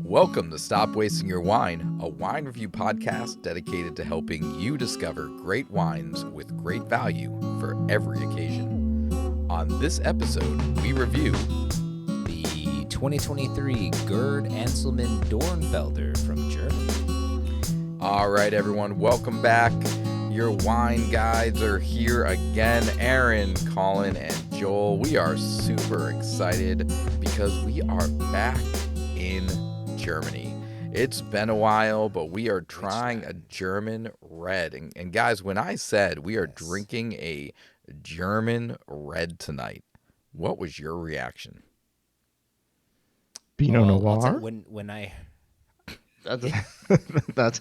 Welcome to Stop Wasting Your Wine, a wine review podcast dedicated to helping you discover great wines with great value for every occasion. On this episode, we review the 2023 Gerd Anselmann Dornfelder from Germany. All right, everyone, welcome back. Your wine guides are here again. Aaron, Colin, and Joel. We are super excited because we are back in Germany. It's been a while, but we are trying a German red. And guys, when I said we are drinking a German red tonight, what was your reaction? Pinot Noir? When I... That's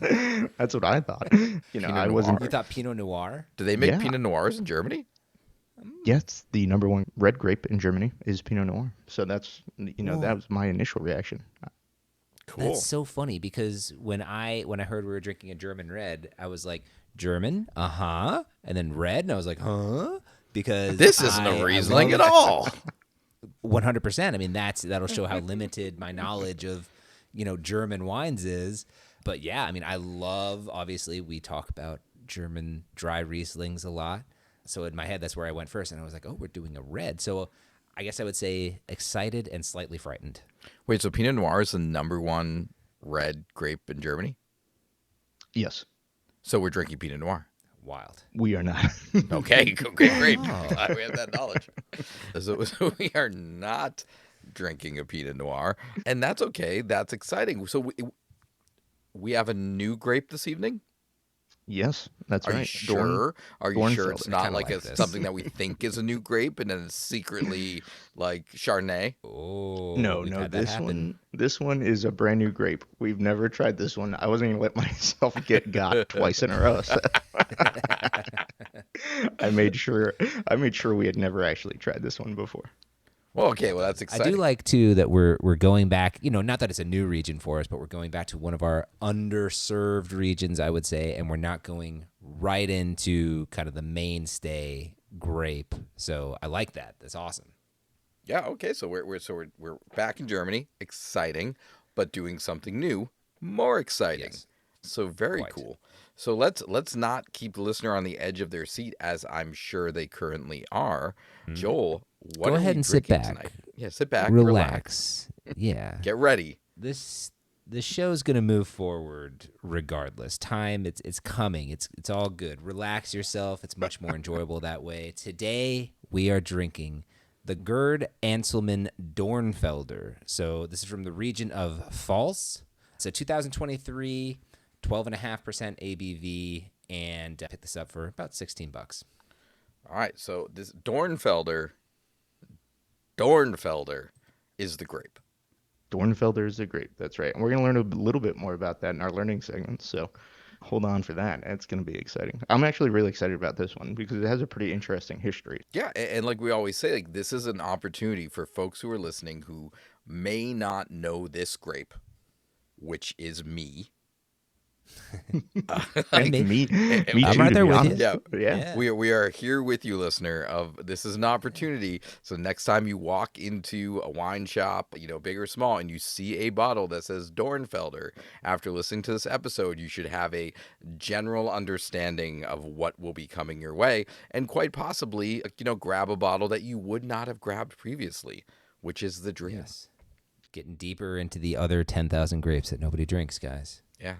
what I thought. I wasn't. You thought Pinot Noir? Do they make Pinot Noirs in Germany? Yes, the number one red grape in Germany is Pinot Noir. So that's that was my initial reaction. Cool. That's so funny because when I heard we were drinking a German red, I was like, German, and then red, and I was like, huh? Because this isn't a Riesling at all. 100%. I mean, that'll show how limited my knowledge of German wines is. But yeah, I mean, I love, obviously, we talk about German dry Rieslings a lot. So in my head, that's where I went first. And I was like, oh, we're doing a red. So I guess I would say excited and slightly frightened. Wait, so Pinot Noir is the number one red grape in Germany? Yes. So we're drinking Pinot Noir. Wild. We are not. Okay, great. Glad we have that knowledge. So we are not drinking a Pinot Noir, and that's okay. That's exciting. So we have a new grape this evening? Yes, that's right. Are you sure? Are you sure it's not like something that we think is a new grape and then it's secretly like Chardonnay? Oh, no. This one is a brand new grape. We've never tried this one. I wasn't gonna let myself get got twice in a row. So. I made sure we had never actually tried this one before. Well, okay, that's exciting. I do like, too, that we're going back, not that it's a new region for us, but we're going back to one of our underserved regions, I would say, and we're not going right into kind of the mainstay grape. So I like that. That's awesome. Yeah, okay, so we're back in Germany, exciting, but doing something new, more exciting. Yes. So very cool. So let's not keep the listener on the edge of their seat, as I'm sure they currently are. Joel, what Go are ahead we and sit drinking back. tonight? Yeah, sit back, relax. Yeah. Get ready. The show's gonna move forward regardless. Time, it's coming. It's all good. Relax yourself. It's much more enjoyable that way. Today we are drinking the Gerd Anselmann Dornfelder. So this is from the region of Pfalz. It's a 2023, 12.5% ABV, and I picked this up for about $16. All right, so this Dornfelder is the grape. Dornfelder is the grape. That's right. And we're going to learn a little bit more about that in our learning segment. So hold on for that. It's going to be exciting. I'm actually really excited about this one because it has a pretty interesting history. Yeah, and like we always say, like this is an opportunity for folks who are listening who may not know this grape, which is me. Me I'm right there with you. Yeah. We are here with you, listener. This is an opportunity. So next time you walk into a wine shop, big or small, and you see a bottle that says Dornfelder, after listening to this episode, you should have a general understanding of what will be coming your way, and quite possibly, grab a bottle that you would not have grabbed previously, which is the dream. Yes. Getting deeper into the other 10,000 grapes that nobody drinks, guys. Yeah.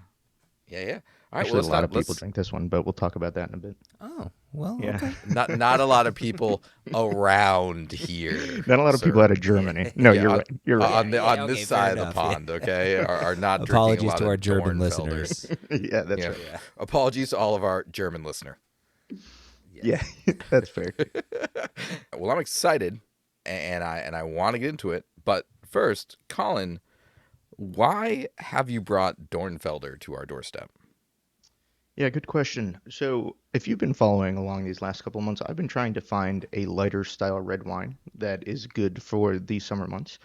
All right, Actually, a lot of people drink this one, but we'll talk about that in a bit. Oh, well, yeah. Okay. Not a lot of people around here. Not a lot of people out of Germany. No, you're right. You're right. On this side of the pond, okay, are not drinking Apologies a lot to our of German Dornfelder. listeners. Yeah, that's right. Yeah. Apologies to all of our German listener. Yeah, that's fair. Well, I'm excited, and I want to get into it. But first, Colin, why have you brought Dornfelder to our doorstep? Yeah, good question. So if you've been following along these last couple of months, I've been trying to find a lighter style red wine that is good for the summer months.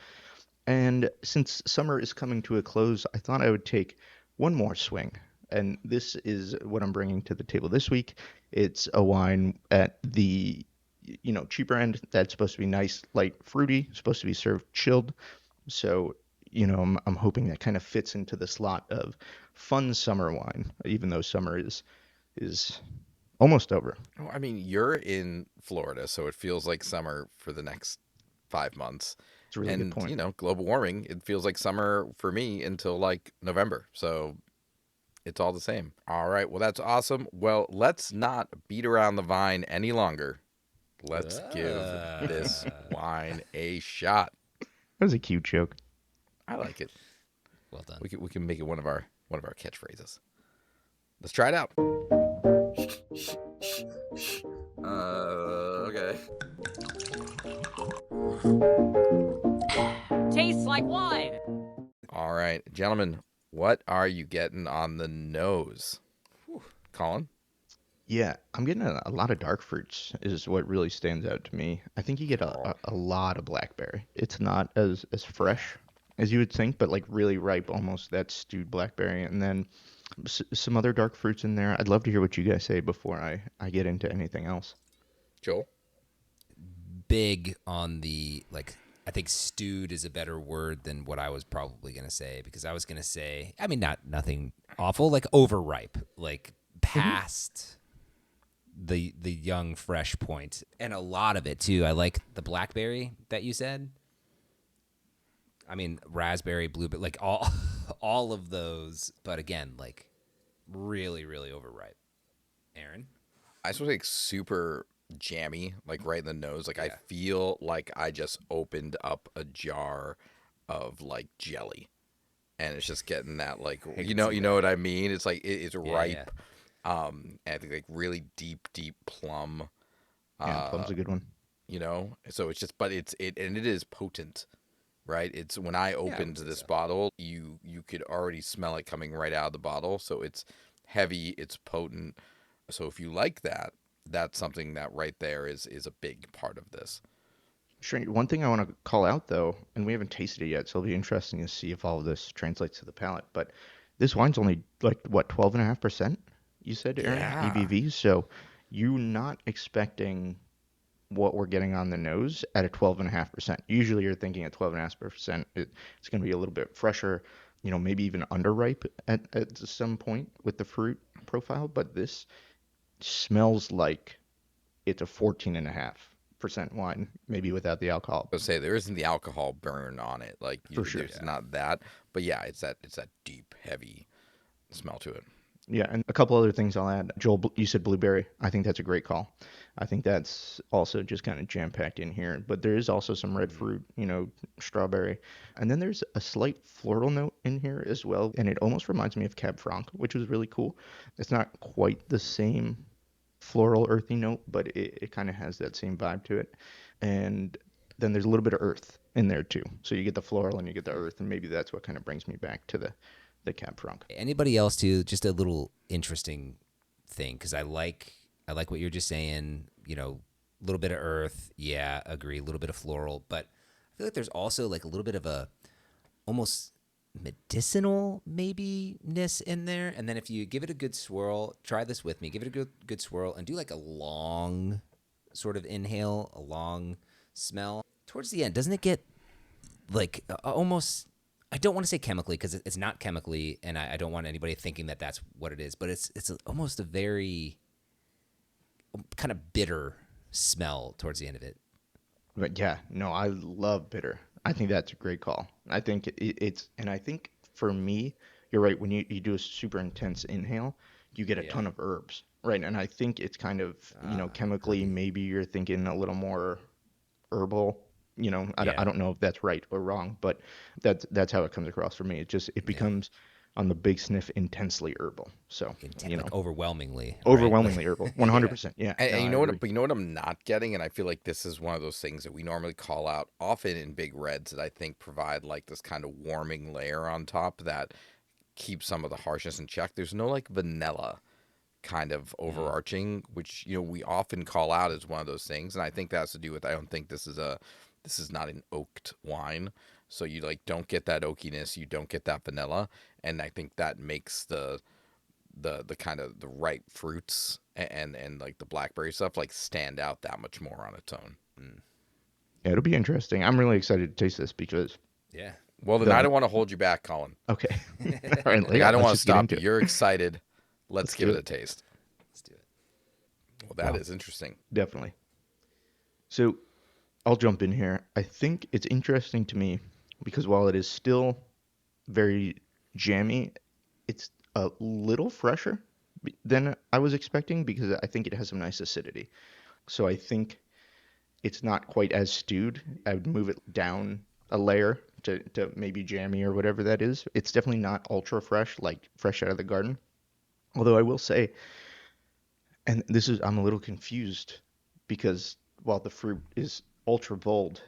And since summer is coming to a close, I thought I would take one more swing. And this is what I'm bringing to the table this week. It's a wine at the cheaper end that's supposed to be nice, light, fruity, supposed to be served chilled. So I'm hoping that kind of fits into the slot of fun summer wine, even though summer is almost over. Oh, I mean, you're in Florida, so it feels like summer for the next 5 months. It's a really good And, point. global warming, it feels like summer for me until like November. So it's all the same. All right. Well, that's awesome. Well, let's not beat around the vine any longer. Let's give this wine a shot. That was a cute joke. I like it. Well done. We can make it one of our catchphrases. Let's try it out. Okay. Tastes like wine. All right, gentlemen, what are you getting on the nose? Colin? Yeah, I'm getting a lot of dark fruits is what really stands out to me. I think you get a lot of blackberry. It's not as fresh as you would think, but like really ripe, almost that stewed blackberry. And then some other dark fruits in there. I'd love to hear what you guys say before I get into anything else. Joel? Big on the, like, I think stewed is a better word than what I was probably going to say, because I was going to say, I mean, nothing awful, like overripe, like past the young fresh point. And a lot of it too. I like the blackberry that you said. I mean, raspberry, blueberry, like all of those, but again, like really, really overripe. Aaron? I just want to like super jammy, like right in the nose. Like I feel like I just opened up a jar of like jelly, and it's just getting that like you know what I mean. It's like it's ripe, and I think like really deep plum. Yeah, plum's a good one. So it's just, but it is potent, right? It's when I opened this bottle, you could already smell it coming right out of the bottle. So it's heavy, it's potent. So if you like that, that's something that right there is a big part of this. Sure. One thing I want to call out though, and we haven't tasted it yet, so it'll be interesting to see if all of this translates to the palate. But this wine's only like what, 12.5%? You said, Aaron, Yeah. ABV. So you're not expecting what we're getting on the nose at a 12.5%. Usually you're thinking at 12.5%, it's going to be a little bit fresher, maybe even underripe at some point with the fruit profile. But this smells like it's a 14.5% wine, maybe without the alcohol. I would say there isn't the alcohol burn on it, like For sure. there's not that, but yeah, it's that deep, heavy smell to it. Yeah, and a couple other things I'll add. Joel, you said blueberry. I think that's a great call. I think that's also just kind of jam-packed in here. But there is also some red fruit, strawberry. And then there's a slight floral note in here as well. And it almost reminds me of Cab Franc, which was really cool. It's not quite the same floral earthy note, but it kind of has that same vibe to it. And then there's a little bit of earth in there too. So you get the floral and you get the earth, and maybe that's what kind of brings me back to the Cab Franc. Anybody else too? Just a little interesting thing, because I like what you're just saying. A little bit of earth, yeah, agree. A little bit of floral, but I feel like there's also like a little bit of a almost medicinal maybe-ness in there. And then if you give it a good swirl, try this with me. Give it a good swirl and do like a long sort of inhale, a long smell. Towards the end, doesn't it get like almost? I don't want to say chemically, because it's not chemically, and I don't want anybody thinking that that's what it is. But it's almost a very kind of bitter smell towards the end of it. But yeah, no, I love bitter. I think that's a great call. I think and I think for me, you're right. When you do a super intense inhale, you get a ton of herbs, right? And I think it's kind of, chemically, maybe you're thinking a little more herbal. I don't know if that's right or wrong, but that's how it comes across for me. It becomes on the big sniff intensely herbal. So like overwhelmingly, overwhelmingly herbal, 100%. Yeah. And No, you I know what? agree. But you know what I'm not getting, and I feel like this is one of those things that we normally call out often in big reds that I think provide like this kind of warming layer on top that keeps some of the harshness in check. There's no like vanilla kind of overarching, which we often call out as one of those things, and I think that has to do with, I don't think this is not an oaked wine, so you like don't get that oakiness, you don't get that vanilla, and I think that makes the kind of the ripe fruits and like the blackberry stuff like stand out that much more on its own. Yeah, it'll be interesting. I'm really excited to taste this because Well, then I don't want to hold you back, Colin. Okay. All right, Like, I don't let's want to just get stop into you. it. You're excited. Let's give do it a it. taste. Let's do it. Well, that is interesting. Definitely. So I'll jump in here. I think it's interesting to me because while it is still very jammy, it's a little fresher than I was expecting because I think it has some nice acidity. So I think it's not quite as stewed. I would move it down a layer to maybe jammy or whatever that is. It's definitely not ultra fresh, like fresh out of the garden. Although I will say, and this is, I'm a little confused because while the fruit is ultra bold,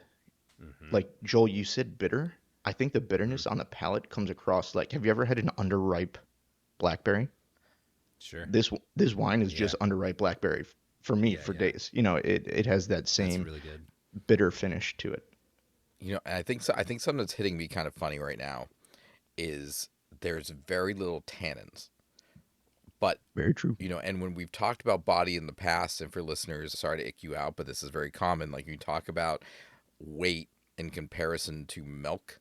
Mm-hmm. like Joel, you said bitter. I think the Mm-hmm. bitterness on the palate comes across like, have you ever had an underripe blackberry? Sure. This wine is Yeah. just underripe blackberry for me Yeah. for Yeah. days. You know, it has that That's same really good. bitter finish to it. You know, and I think so. I think something that's hitting me kind of funny right now is there's very little tannins, but Very true. you know, and when we've talked about body in the past, and for listeners, sorry to ick you out, but this is very common. Like you talk about weight in comparison to milk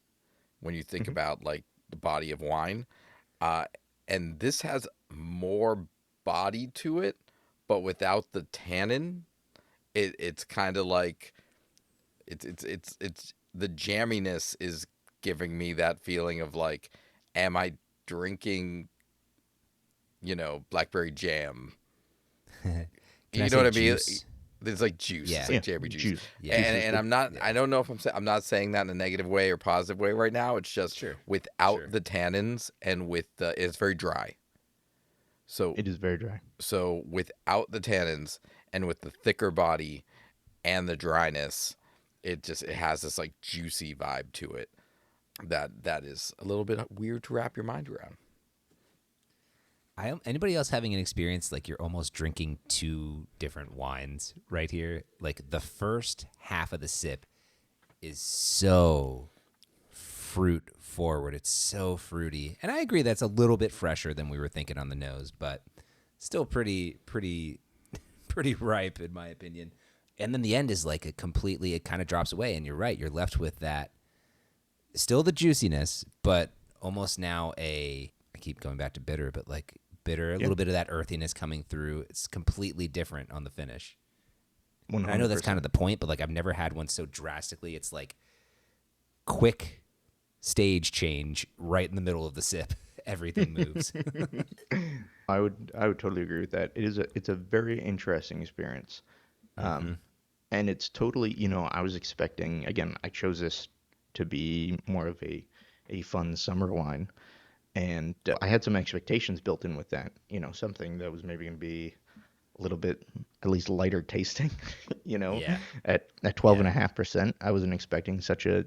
when you think Hmm. about like the body of wine, uh, and this has more body to it, but without the tannin. It's kind of like it's the jamminess is giving me that feeling of like, am I drinking, blackberry jam? Can I You know say what I mean? juice? It's like juice. It's Yeah. like Yeah, jammy juice. juice. Yeah. Juice And is and good. I'm not. Yeah. I don't know if I'm not saying that in a negative way or positive way right now. It's just Sure. without Sure. the tannins and with the it's very dry. So It is very dry. so without the tannins and with the thicker body and the dryness, it has this like juicy vibe to it that is a little bit weird to wrap your mind around. Anybody else having an experience like you're almost drinking two different wines right here? Like the first half of the sip is so fruit forward. It's so fruity. And I agree that's a little bit fresher than we were thinking on the nose, but still pretty pretty ripe in my opinion. And then the end is like it kind of drops away and you're right. You're left with that still the juiciness, but almost now I keep going back to bitter, but like bitter, a Yeah, little bit of that earthiness coming through. It's completely different on the finish. And I know that's kind 100%. of the point, but like I've never had one so drastically. It's like quick stage change right in the middle of the sip. Everything moves. I would totally agree with that. It's a very interesting experience. Mm-hmm. And it's totally, I was expecting, again, I chose this to be more of a fun summer wine. And I had some expectations built in with that, something that was maybe going to be a little bit at least lighter tasting, Yeah. at Yeah. 12.5%. I wasn't expecting such a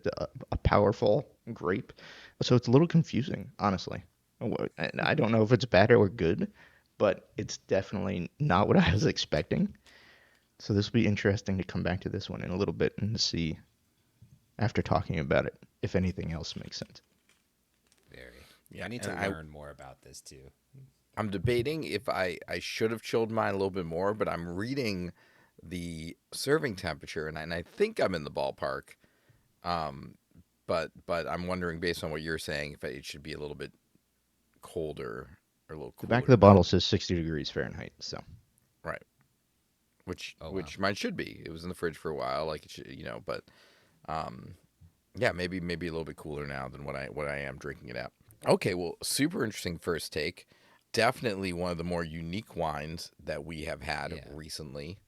powerful grape. So it's a little confusing, honestly. And I don't know if it's bad or good, but it's definitely not what I was expecting. So this will be interesting to come back to this one in a little bit and see after talking about it if anything else makes sense. Very. Yeah, I need and to learn more about this too. I'm debating if I should have chilled mine a little bit more, but I'm reading the serving temperature, and I think I'm in the ballpark. Um, but I'm wondering based on what you're saying if it should be a little bit colder or a little The back cooler. of the But bottle says 60 degrees Fahrenheit, so right, which Oh wow. which mine should be. It was in the fridge for a while, like it should, but um, yeah, maybe a little bit cooler now than what I am drinking it at. Okay, well, super interesting first take. Definitely one of the more unique wines that we have had Yeah. recently.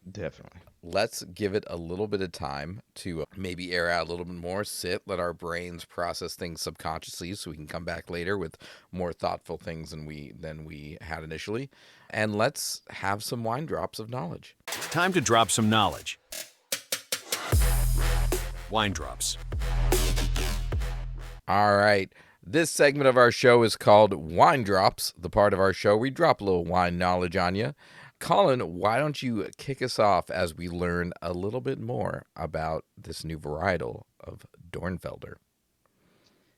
definitely. Let's give it a little bit of time to maybe air out a little bit more, let our brains process things subconsciously so we can come back later with more thoughtful things than we had initially. And let's have some wine drops of knowledge. Time to drop some knowledge. Wine drops. All right. This segment of our show is called Wine Drops, the part of our show where we drop a little wine knowledge on you. Colin, why don't you kick us off as we learn a little bit more about this new varietal of Dornfelder?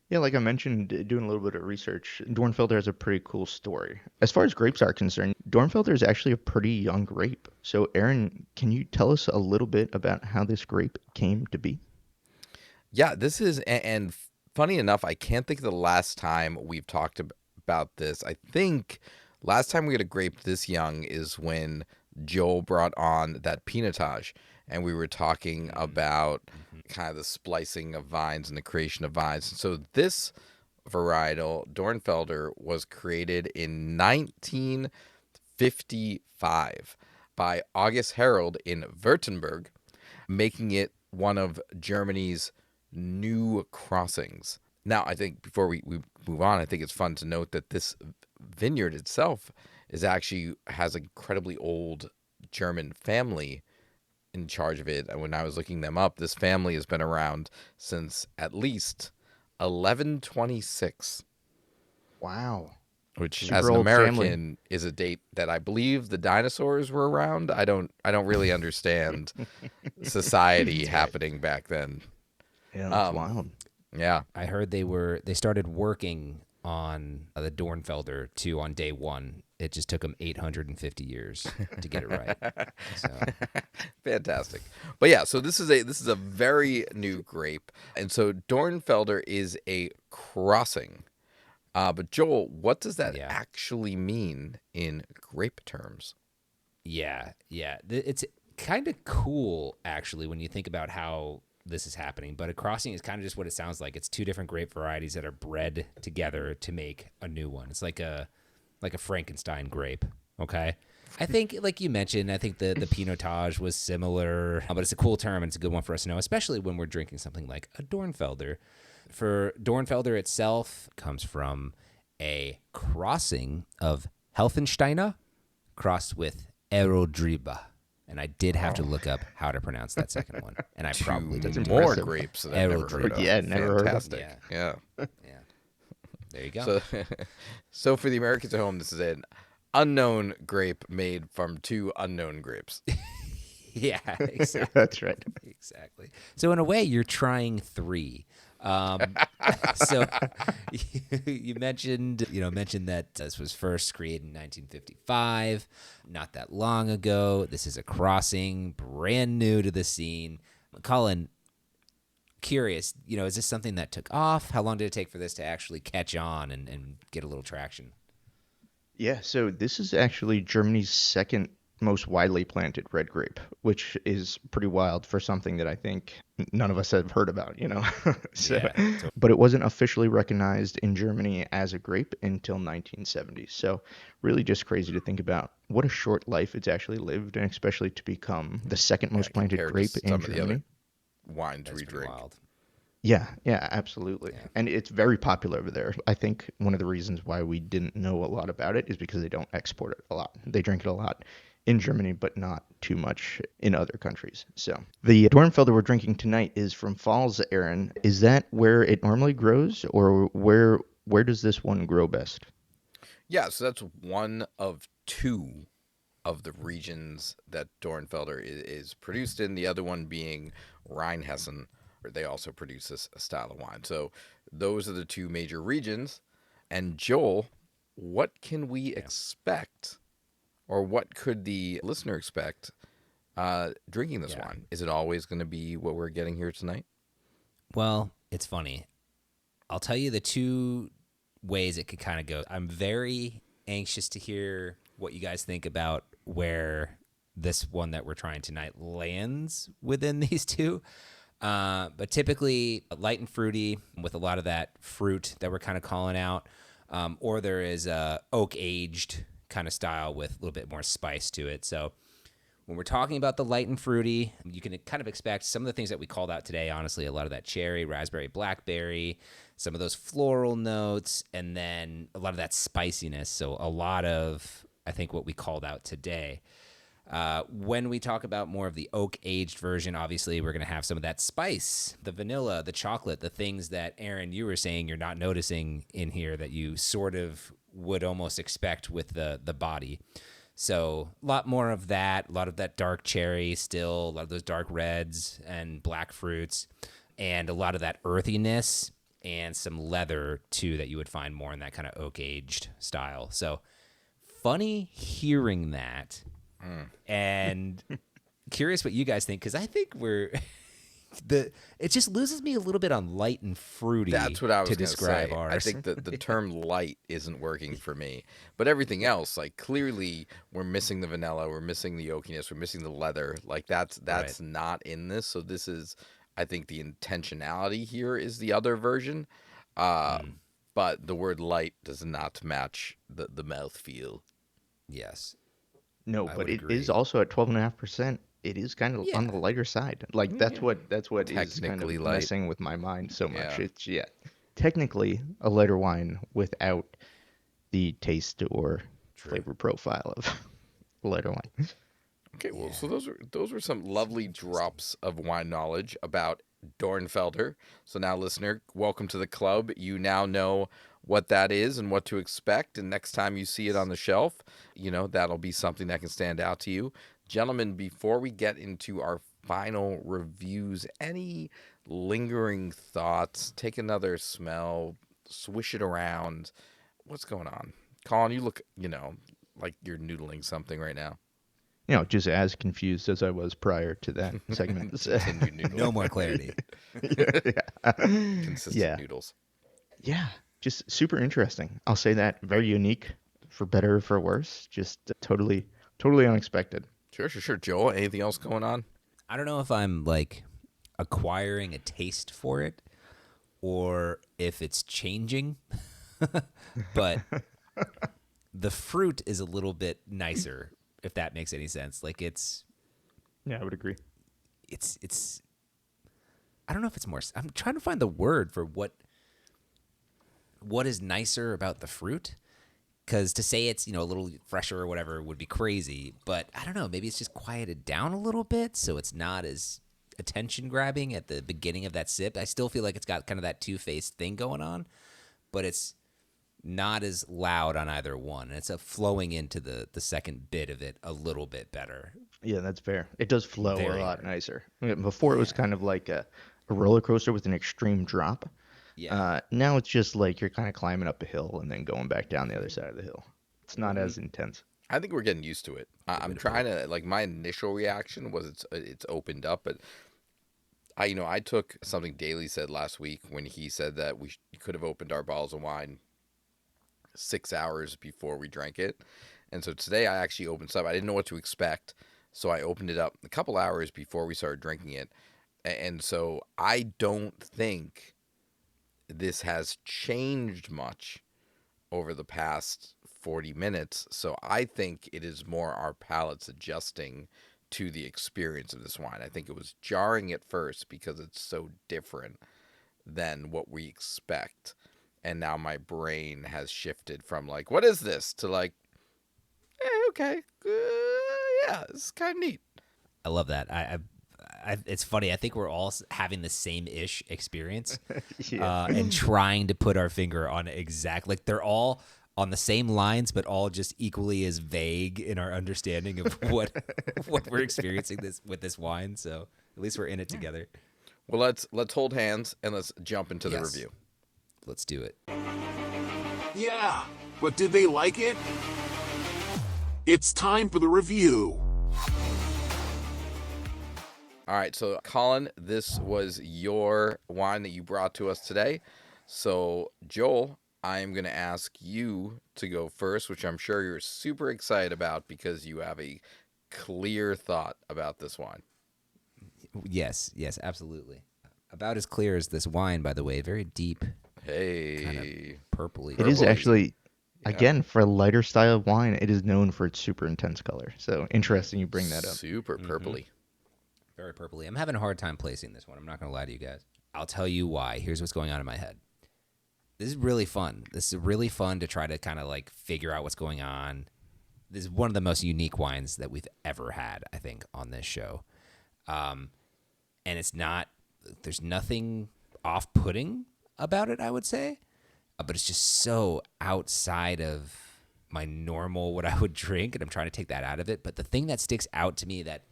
Yeah, like I mentioned, doing a little bit of research, Dornfelder has a pretty cool story. As far as grapes are concerned, Dornfelder is actually a pretty young grape. So, Aaron, can you tell us a little bit about how this grape came to be? Yeah, this is, and funny enough, I can't think of the last time we've talked about this. I think last time we had a grape this young is when Joel brought on that pinotage, and we were talking about kind of the splicing of vines and the creation of vines. So this varietal, Dornfelder, was created in 1955 by August Harold in Württemberg, making it one of Germany's new crossings. Now, I think before we move on, I think it's fun to note that this vineyard itself is actually has an incredibly old German family in charge of it. And when I was looking them up, this family has been around since at least 1126. Wow. Which, Super as an old American, family. is a date that I believe the dinosaurs were around. I don't really understand society happening back then. Yeah, that's wild. Yeah. I heard they started working on the Dornfelder too on day one. It just took them 850 years to get it right. So. Fantastic. But yeah, so this is a very new grape. And so Dornfelder is a crossing. But Joel, what does that actually mean in grape terms? Yeah. It's kind of cool, actually, when you think about how this is happening. But a crossing is kind of just what it sounds like. It's two different grape varieties that are bred together to make a new one. It's like a Frankenstein grape, okay? I think, like you mentioned, I think the pinotage was similar, but it's a cool term and it's a good one for us to know, especially when we're drinking something like a Dornfelder. For Dornfelder itself, comes from a crossing of Helfensteiner crossed with Erodriba. And I did have to look up how to pronounce that second one. And I probably didn't. More grapes that I've never heard of. Yeah, never heard of. Fantastic. Yeah. There you go. So for the Americans at home, this is an unknown grape made from two unknown grapes. Yeah, exactly. That's right. Exactly. So in a way, you're trying three. So you mentioned that this was first created in 1955, not that long ago. This is a crossing, brand new to the scene. Colin, curious, is this something that took off? How long did it take for this to actually catch on and get a little traction? Yeah, so this is actually Germany's second most widely planted red grape, which is pretty wild for something that I think none of us have heard about, But it wasn't officially recognized in Germany as a grape until 1970. So really just crazy to think about what a short life it's actually lived, and especially to become the second most planted grape in Germany. Wines we drink. Wild. Yeah, absolutely. Yeah. And it's very popular over there. I think one of the reasons why we didn't know a lot about it is because they don't export it a lot. They drink it a lot in Germany, but not too much in other countries. So the Dornfelder we're drinking tonight is from Pfalz, Aaron. Is that where it normally grows, or where does this one grow best? Yeah, so that's one of two of the regions that Dornfelder is produced in, the other one being Rheinhessen, where they also produce this style of wine. So those are the two major regions. And Joel, what can we expect, or what could the listener expect drinking this wine? Is it always going to be what we're getting here tonight? Well, it's funny. I'll tell you the two ways it could kind of go. I'm very anxious to hear what you guys think about where this one that we're trying tonight lands within these two. But typically light and fruity with a lot of that fruit that we're kind of calling out. Or there is oak aged kind of style with a little bit more spice to it. So when we're talking about the light and fruity, you can kind of expect some of the things that we called out today, honestly, a lot of that cherry, raspberry, blackberry, some of those floral notes, and then a lot of that spiciness. So a lot of, I think, what we called out today. When we talk about more of the oak-aged version, obviously, we're going to have some of that spice, the vanilla, the chocolate, the things that, Aaron, you were saying you're not noticing in here that you sort of would almost expect with the body. So a lot more of that, a lot of that dark cherry still, a lot of those dark reds and black fruits, and a lot of that earthiness and some leather, too, that you would find more in that kind of oak-aged style. So funny hearing that. And curious what you guys think, because I think we're it just loses me a little bit on light and fruity. That's what I was to going to describe say. ours. I think that the term light isn't working for me. But everything else, like clearly we're missing the vanilla, we're missing the oakiness, we're missing the leather. Like that's Right. not in this. So this is, I think the intentionality here is the other version. Uh, but the word light does not match the mouthfeel. Yes, No, I but would it agree. is also at 12.5%. It is kind of on the lighter side. Like that's what is kind Technically of light. messing with my mind so much. Yeah. It's technically a lighter wine without the taste or flavor profile of a lighter wine. Okay, well, so those were some lovely drops of wine knowledge about Dornfelder. So now, listener, welcome to the club. You now know what that is and what to expect. And next time you see it on the shelf, that'll be something that can stand out to you. Gentlemen, before we get into our final reviews, any lingering thoughts? Take another smell, swish it around. What's going on? Colin, you look, like you're noodling something right now. Just as confused as I was prior to that segment. Continue noodling. No more clarity. Consistent noodles. Yeah, just super interesting. I'll say that. Very unique, for better or for worse. Just totally unexpected. Sure. Joel, anything else going on? I don't know if I'm like acquiring a taste for it or if it's changing, but the fruit is a little bit nicer, if that makes any sense. Like it's Yeah, I would agree. I don't know if it's more. I'm trying to find the word for what is nicer about the fruit. Because to say it's, a little fresher or whatever would be crazy. But I don't know. Maybe it's just quieted down a little bit so it's not as attention grabbing at the beginning of that sip. I still feel like it's got kind of that two-faced thing going on. But it's not as loud on either one. And it's flowing into the second bit of it a little bit better. Yeah, that's fair. It does flow Very a lot hard. nicer. Before it was kind of like a roller coaster with an extreme drop. Yeah. Now it's just like you're kind of climbing up a hill and then going back down the other side of the hill. It's not as intense. I think we're getting used to it. I'm trying to, like, my initial reaction was it's opened up, but I took something Daly said last week when he said that we could have opened our bottles of wine 6 hours before we drank it. And so today I actually opened some. I didn't know what to expect, so I opened it up a couple hours before we started drinking it. And so I don't think this has changed much over the past 40 minutes. So I think it is more our palates adjusting to the experience of this wine. I think it was jarring at first because it's so different than what we expect. And now my brain has shifted from like, what is this? To like, okay, yeah, it's kind of neat. I love that. It's funny. I think we're all having the same-ish experience and trying to put our finger on like they're all on the same lines, but all just equally as vague in our understanding of what we're experiencing with this wine. So at least we're in it together. Well, let's hold hands and let's jump into the review. Let's do it. Yeah, but did they like it? It's time for the review. All right, so Colin, this was your wine that you brought to us today. So Joel, I am going to ask you to go first, which I'm sure you're super excited about because you have a clear thought about this wine. Yes, absolutely. About as clear as this wine, by the way. Very deep, Hey, kind of purpley. It is actually, again, for a lighter style of wine, it is known for its super intense color. So interesting you bring that up. super purpley. Very purpley. I'm having a hard time placing this one. I'm not going to lie to you guys. I'll tell you why. Here's what's going on in my head. This is really fun. This is really fun to try to kind of like figure out what's going on. This is one of the most unique wines that we've ever had, I think, on this show. And it's not, there's nothing off-putting about it, I would say. But it's just so outside of my normal, what I would drink, and I'm trying to take that out of it. But the thing that sticks out to me that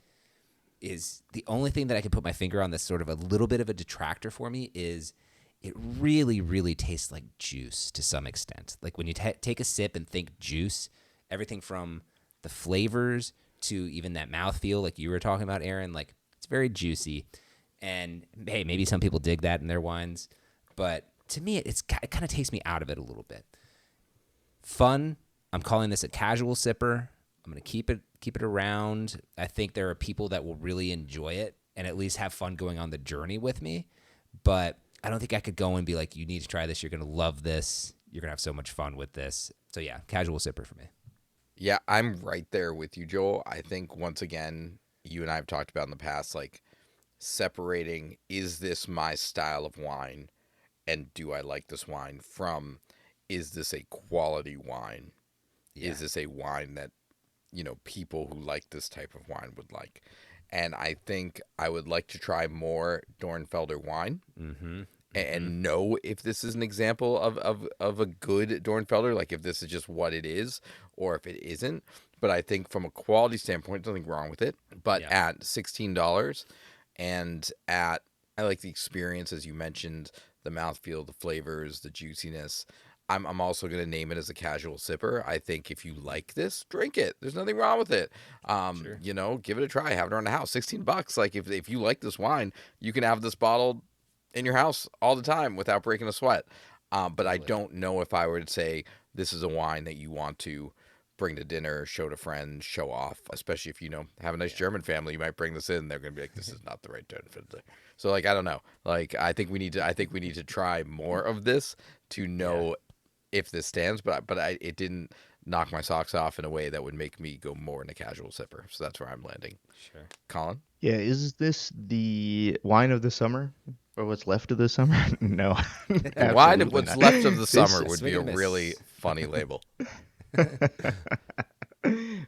is the only thing that I can put my finger on that's sort of a little bit of a detractor for me is it really, really tastes like juice to some extent. Like when you take a sip and think juice, everything from the flavors to even that mouthfeel like you were talking about, Aaron, like it's very juicy. And hey, maybe some people dig that in their wines, but to me, it kind of takes me out of it a little bit. Fun. I'm calling this a casual sipper. I'm going to keep it around. I think there are people that will really enjoy it and at least have fun going on the journey with me. But I don't think I could go and be like, you need to try this. You're going to love this. You're going to have so much fun with this. So yeah, casual sipper for me. Yeah, I'm right there with you, Joel. I think, once again, you and I have talked about in the past, like, separating, is this my style of wine, and do I like this wine, from, is this a quality wine? Yeah. Is this a wine that, people who like this type of wine would like? And I think I would like to try more Dornfelder wine. Mm-hmm. And know if this is an example of a good Dornfelder, like if this is just what it is or if it isn't. But I think from a quality standpoint, there's nothing wrong with it. But at $16 and I like the experience, as you mentioned, the mouthfeel, the flavors, the juiciness. I'm also going to name it as a casual sipper. I think if you like this, drink it. There's nothing wrong with it. Sure. Give it a try. Have it around the house. $16. Like if you like this wine, you can have this bottle in your house all the time without breaking a sweat. But I don't know if I were to say this is a wine that you want to bring to dinner, show to friends, show off, especially if have a nice German family. You might bring this in. They're going to be like, this is not the right Dornfelder. So I don't know. I think we need to try more of this to know if this stands, but it didn't knock my socks off in a way that would make me go more in a casual sipper. So that's where I'm landing. Sure. Colin? Yeah, is this the wine of the summer? Or what's left of the summer? No. The wine of what's not. left of the This- summer would be swing a and a miss. really funny label.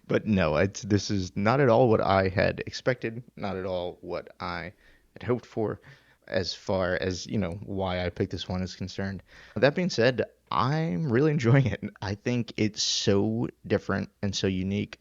But no, this is not at all what I had expected, not at all what I had hoped for, as far as, why I picked this one is concerned. That being said, I'm really enjoying it. I think it's so different and so unique.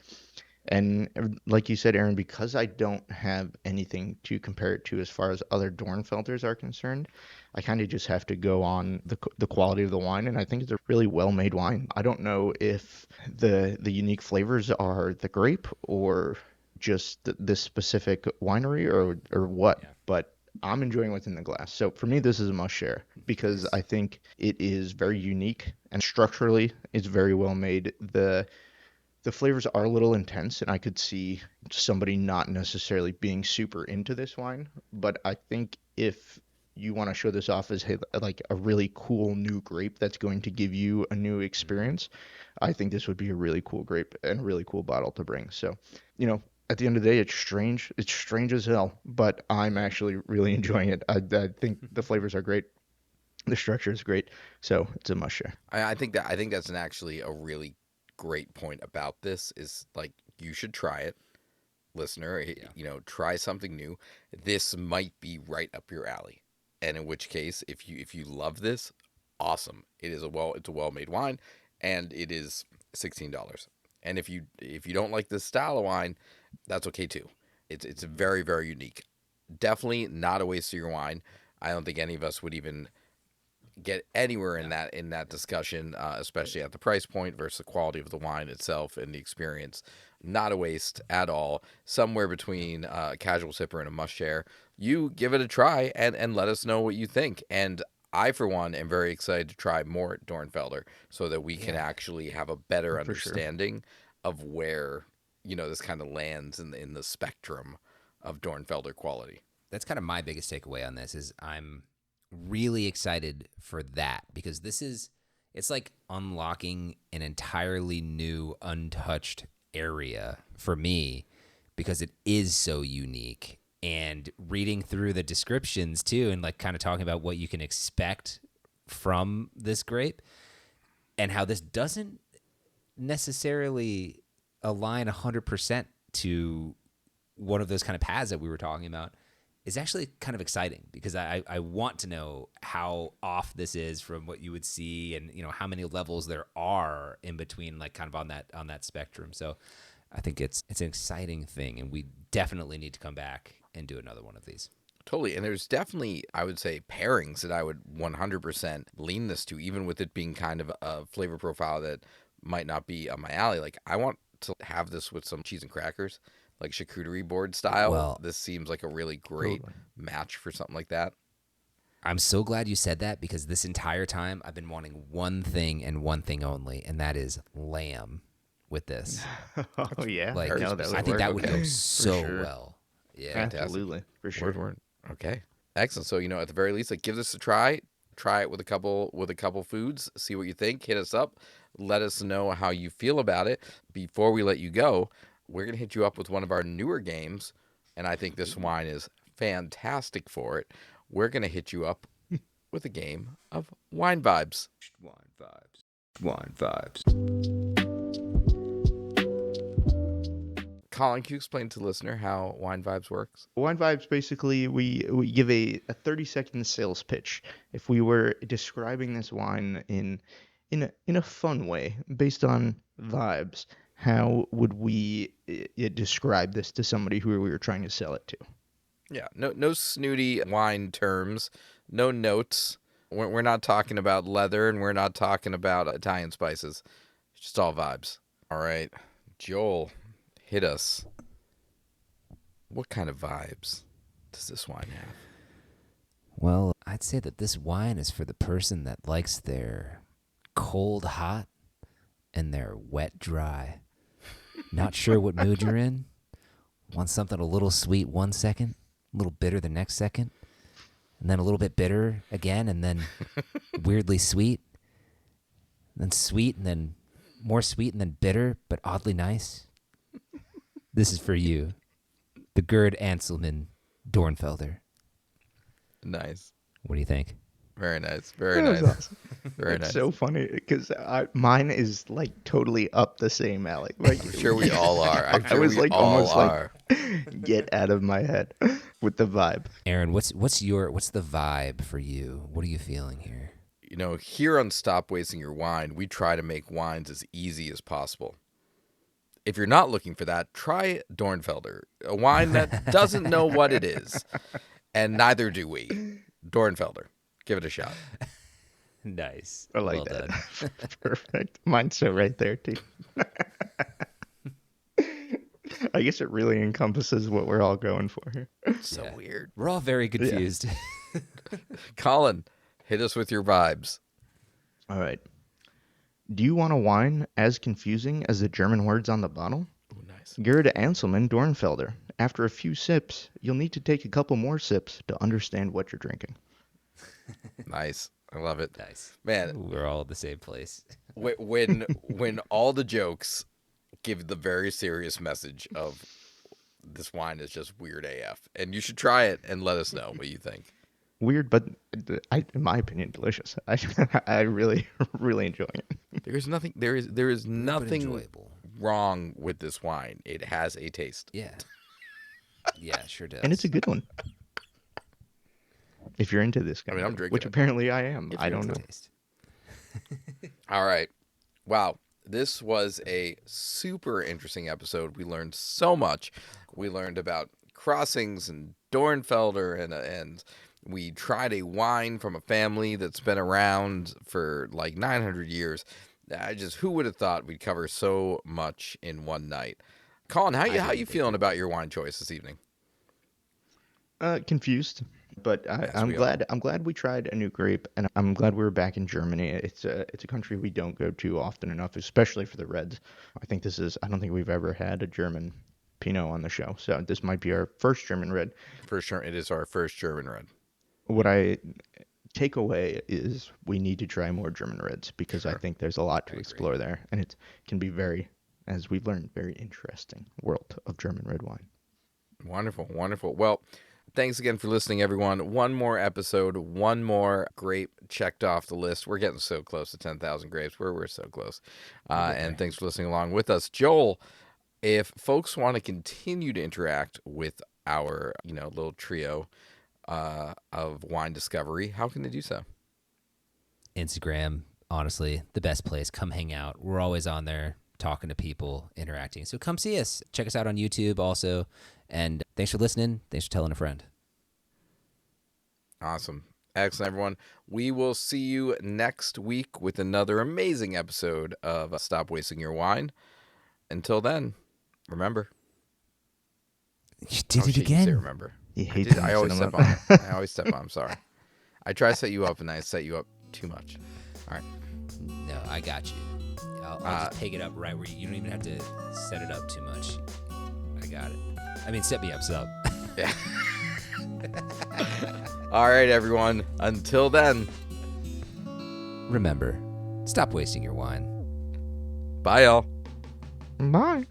And like you said, Aaron, because I don't have anything to compare it to as far as other Dornfelders are concerned, I kind of just have to go on the quality of the wine, and I think it's a really well-made wine. I don't know if the unique flavors are the grape or just this specific winery or what, but I'm enjoying what's in the glass. So for me, this is a must share because I think it is very unique and structurally it's very well made. The flavors are a little intense, and I could see somebody not necessarily being super into this wine. But I think if you want to show this off as like a really cool new grape that's going to give you a new experience, I think this would be a really cool grape and a really cool bottle to bring. So, at the end of the day, it's strange. It's strange as hell, but I'm actually really enjoying it. I think the flavors are great. The structure is great. So it's a must share. I think that's actually a really great point about this is, like, you should try it, listener. Try something new. This might be right up your alley, and in which case, if you love this, awesome. It's a well-made wine, and it is $16. And if you don't like this style of wine, that's okay too. It's very, very unique. Definitely not a waste of your wine. I don't think any of us would even get anywhere in that discussion, especially at the price point versus the quality of the wine itself and the experience. Not a waste at all. Somewhere between a casual sipper and a must share. You give it a try and let us know what you think. And I, for one, am very excited to try more Dornfelder so that we can actually have a better understanding of where this kind of lands in the spectrum of Dornfelder quality. That's kind of my biggest takeaway on this is I'm really excited for that because it's like unlocking an entirely new, untouched area for me because it is so unique. And reading through the descriptions too, and like kind of talking about what you can expect from this grape and how this doesn't necessarily align 100% to one of those kind of paths that we were talking about is actually kind of exciting because I want to know how off this is from what you would see and how many levels there are in between, like kind of on that spectrum. So I think it's an exciting thing, and we definitely need to come back and do another one of these. Totally. And there's definitely, I would say, pairings that I would 100% lean this to, even with it being kind of a flavor profile that might not be up my alley. Like, I want to have this with some cheese and crackers. like charcuterie board style, Well, this seems like a really great match for something like that. I'm so glad you said that because this entire time I've been wanting one thing and one thing only, and that is lamb with this. Oh yeah, Like, no, that would I think work. that would go For so sure. well. Yeah. Absolutely, for sure. Word. Okay, excellent. So at the very least, like, give this a try. Try it with a couple foods. See what you think. Hit us up. Let us know how you feel about it. Before we let you go, we're gonna hit you up with one of our newer games, and I think this wine is fantastic for it. We're gonna hit you up with a game of wine vibes. Wine vibes. Colin, can you explain to the listener how wine vibes works? Wine vibes, basically, we give a 30-second sales pitch. If we were describing this wine in a fun way, based on vibes, how would we describe this to somebody who we were trying to sell it to? Yeah, no snooty wine terms, no notes. We're not talking about leather, and we're not talking about Italian spices. It's just all vibes. All right, Joel, hit us. What kind of vibes does this wine have? Well, I'd say that this wine is for the person that likes their cold hot and their wet dry. Not sure what mood you're in. Want something a little sweet 1 second, a little bitter the next second, and then a little bit bitter again, and then weirdly sweet, then sweet, and then more sweet, and then bitter, but oddly nice. This is for you, the Gerd Anselmann Dornfelder. Nice. What do you think? Very nice. Very That was nice. awesome. Very It's nice. so funny because mine is like totally up the same alley. Like, I'm sure we all are. I'm I sure was we like all almost are. like get out of my head with the vibe. Aaron, what's the vibe for you? What are you feeling here? Here on Stop Wasting Your Wine, we try to make wines as easy as possible. If you're not looking for that, try Dornfelder, a wine that doesn't know what it is, and neither do we. Dornfelder, give it a shot. Nice. I like Well that. done. Perfect. Mine's so right there too. I guess it really encompasses what we're all going for here. So Yeah. weird. We're all very confused. Colin, hit us with your vibes. All right. Do you want a wine as confusing as the German words on the bottle? Ooh, nice. Gerd Anselmann Dornfelder. After a few sips, you'll need to take a couple more sips to understand what you're drinking. Nice. I love it. Nice. Man, We're all at the same place. when all the jokes give the very serious message of this wine is just weird AF, and you should try it and let us know what you think. Weird, but in my opinion, delicious. I really, really enjoy it. There is nothing enjoyable. wrong with this wine. It has a taste. Yeah. Yeah, sure does. And it's a good one. If you're into this kind I'm of drinking which it. apparently I am. If I you're don't know. into taste. All right. Wow. This was a super interesting episode. We learned so much. We learned about crossings and Dornfelder, and we tried a wine from a family that's been around for like 900 years. Who would have thought we'd cover so much in one night? Colin, how you feeling about your wine choice this evening? Confused, but I'm we glad we tried a new grape, and I'm glad we were back in Germany. It's a country we don't go to often enough, especially for the reds. I don't think we've ever had a German Pinot on the show, so this might be our first German red. For sure, it is our first German red. What I take away is we need to try more German reds because I think there's a lot to explore there, and it can be very, as we've learned, very interesting world of German red wine. Wonderful, wonderful. Well, thanks again for listening, everyone. One more episode, one more grape checked off the list. We're getting so close to 10,000 grapes. We're so close. And thanks for listening along with us. Joel, if folks want to continue to interact with our little trio of wine discovery, how can they do so? Instagram, honestly, the best place. Come hang out. We're always on there talking to people, interacting. So come see us. Check us out on YouTube also. And thanks for listening. Thanks for telling a friend. Awesome. Excellent, everyone. We will see you next week with another amazing episode of Stop Wasting Your Wine. Until then, remember, You did Oh, it shit, again. You say remember. He I, hates did, when I you always set step him on. up. I always step on. I'm sorry. I try to set you up, and I set you up too much. All right. No, I got you. I'll just pick it up right where you don't even have to set it up too much. I got it. I mean, set me up, sub. Yeah. All right, everyone. Until then, Remember, stop wasting your wine. bye, y'all. Bye.